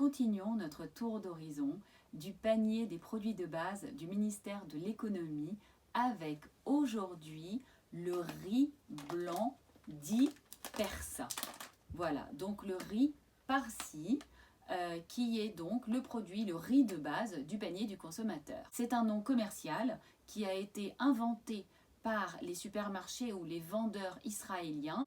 continuons notre tour d'horizon du panier des produits de base du ministère de l'économie avec aujourd'hui le riz blanc dit persa. Voilà, donc le riz parsi qui est donc le produit, le riz de base du panier du consommateur. C'est un nom commercial qui a été inventé par les supermarchés ou les vendeurs israéliens.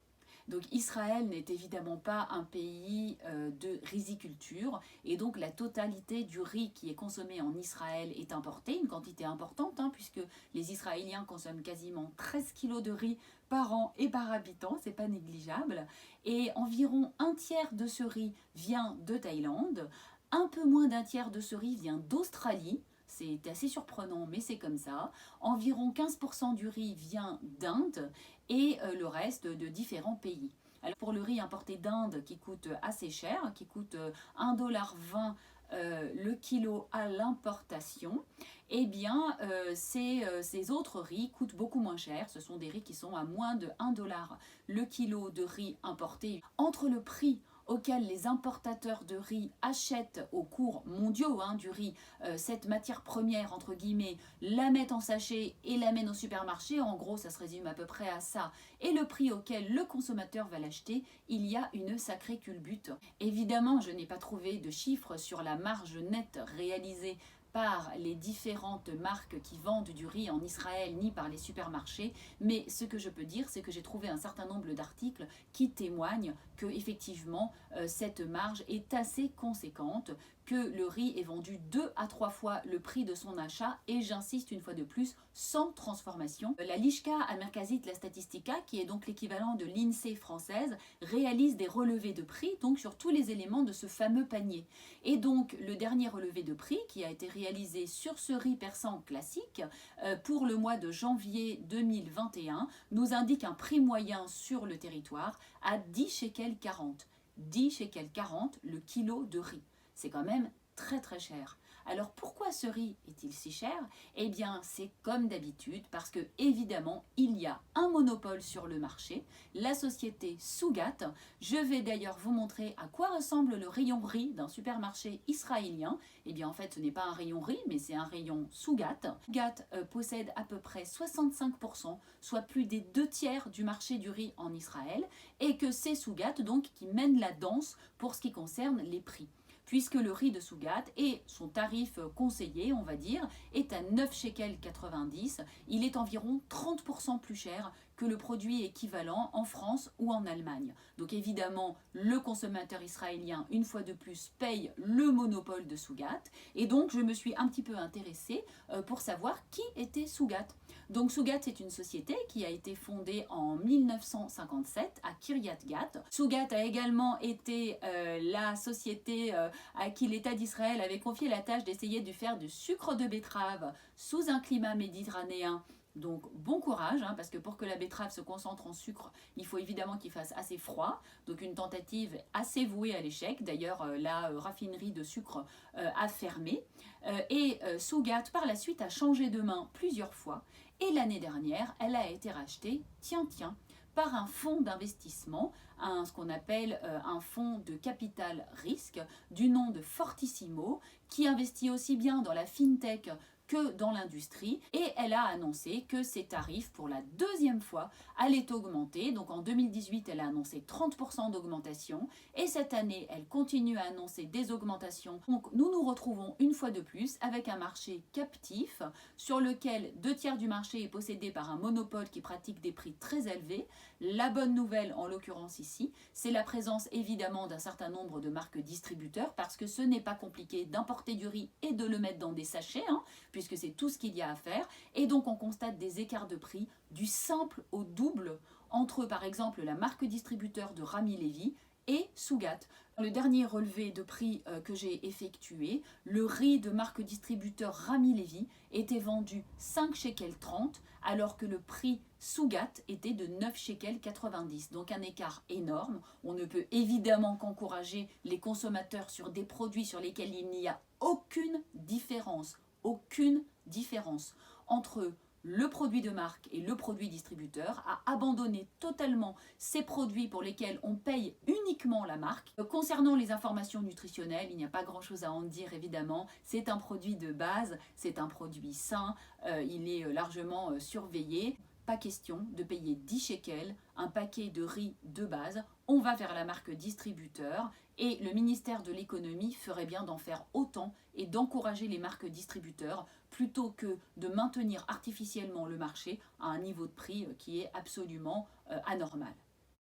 Donc Israël n'est évidemment pas un pays de riziculture et donc la totalité du riz qui est consommé en Israël est importé, une quantité importante puisque les Israéliens consomment quasiment 13 kilos de riz par an et par habitant, c'est pas négligeable. Et environ un tiers de ce riz vient de Thaïlande, un peu moins d'un tiers de ce riz vient d'Australie. C'est assez surprenant, mais c'est comme ça. Environ 15% du riz vient d'Inde et le reste de différents pays. Alors pour le riz importé d'Inde qui coûte assez cher, qui coûte 1,20 $ le kilo à l'importation, eh bien ces autres riz coûtent beaucoup moins cher. Ce sont des riz qui sont à moins de 1 $ le kilo de riz importé. Entre le prix auquel les importateurs de riz achètent aux cours mondiaux du riz, cette matière première, entre guillemets, la mettent en sachet et l'amènent au supermarché, en gros ça se résume à peu près à ça, et le prix auquel le consommateur va l'acheter, il y a une sacrée culbute. Évidemment, je n'ai pas trouvé de chiffres sur la marge nette réalisée par les différentes marques qui vendent du riz en Israël ni par les supermarchés, mais ce que je peux dire, c'est que j'ai trouvé un certain nombre d'articles qui témoignent que effectivement cette marge est assez conséquente, que le riz est vendu 2 à 3 fois le prix de son achat et j'insiste une fois de plus, sans transformation. La Lishka Hamerkazit la Statistika, qui est donc l'équivalent de l'INSEE française, réalise des relevés de prix donc sur tous les éléments de ce fameux panier. Et donc le dernier relevé de prix qui a été réalisé sur ce riz persan classique pour le mois de janvier 2021 nous indique un prix moyen sur le territoire à 10 shekels 40. 10 shekels 40 le kilo de riz. C'est quand même très très cher. Alors pourquoi ce riz est-il si cher? Eh bien c'est comme d'habitude parce que évidemment il y a un monopole sur le marché, la société Sougat. Je vais d'ailleurs vous montrer à quoi ressemble le rayon riz d'un supermarché israélien. Eh bien en fait ce n'est pas un rayon riz mais c'est un rayon Sougat. Sougat possède à peu près 65%, soit plus des 2/3 du marché du riz en Israël, et que c'est Sougat donc qui mène la danse pour ce qui concerne les prix, puisque le riz de Sougat et son tarif conseillé, on va dire, est à 9 shekels 90. Il est environ 30% plus cher que le produit équivalent en France ou en Allemagne. Donc évidemment, le consommateur israélien, une fois de plus, paye le monopole de Sougat. Et donc, je me suis un petit peu intéressée pour savoir qui était Sougat. Donc Sougat, c'est une société qui a été fondée en 1957 à Kiryat Gat. Sougat a également été la société à qui l'État d'Israël avait confié la tâche d'essayer de faire du sucre de betterave sous un climat méditerranéen. Donc bon courage, parce que pour que la betterave se concentre en sucre, il faut évidemment qu'il fasse assez froid. Donc une tentative assez vouée à l'échec. D'ailleurs, la raffinerie de sucre a fermé. Et Sougat, par la suite, a changé de main plusieurs fois. Et l'année dernière, elle a été rachetée, tiens, par un fonds d'investissement, ce qu'on appelle un fonds de capital risque du nom de Fortissimo, qui investit aussi bien dans la fintech que dans l'industrie, et elle a annoncé que ses tarifs pour la deuxième fois allaient augmenter. Donc en 2018 elle a annoncé 30% d'augmentation et cette année elle continue à annoncer des augmentations. Donc nous nous retrouvons une fois de plus avec un marché captif sur lequel 2/3 du marché est possédé par un monopole qui pratique des prix très élevés. La bonne nouvelle en l'occurrence ici, c'est la présence évidemment d'un certain nombre de marques distributeurs, parce que ce n'est pas compliqué d'importer du riz et de le mettre dans des sachets, puisque c'est tout ce qu'il y a à faire. Et donc on constate des écarts de prix du simple au double entre par exemple la marque distributeur de Rami Levy et Sougat. Le dernier relevé de prix que j'ai effectué, le riz de marque distributeur Rami Levy était vendu 5 shekels 30 alors que le prix Sougat était de 9 shekels 90. Donc un écart énorme. On ne peut évidemment qu'encourager les consommateurs sur des produits sur lesquels il n'y a aucune différence entre le produit de marque et le produit distributeur, à abandonner totalement ces produits pour lesquels on paye uniquement la marque. Concernant les informations nutritionnelles, il n'y a pas grand-chose à en dire évidemment. C'est un produit de base, c'est un produit sain, il est largement surveillé. Pas question de payer 10 shekels un paquet de riz de base. On va vers la marque distributeur et le ministère de l'économie ferait bien d'en faire autant et d'encourager les marques distributeurs plutôt que de maintenir artificiellement le marché à un niveau de prix qui est absolument anormal.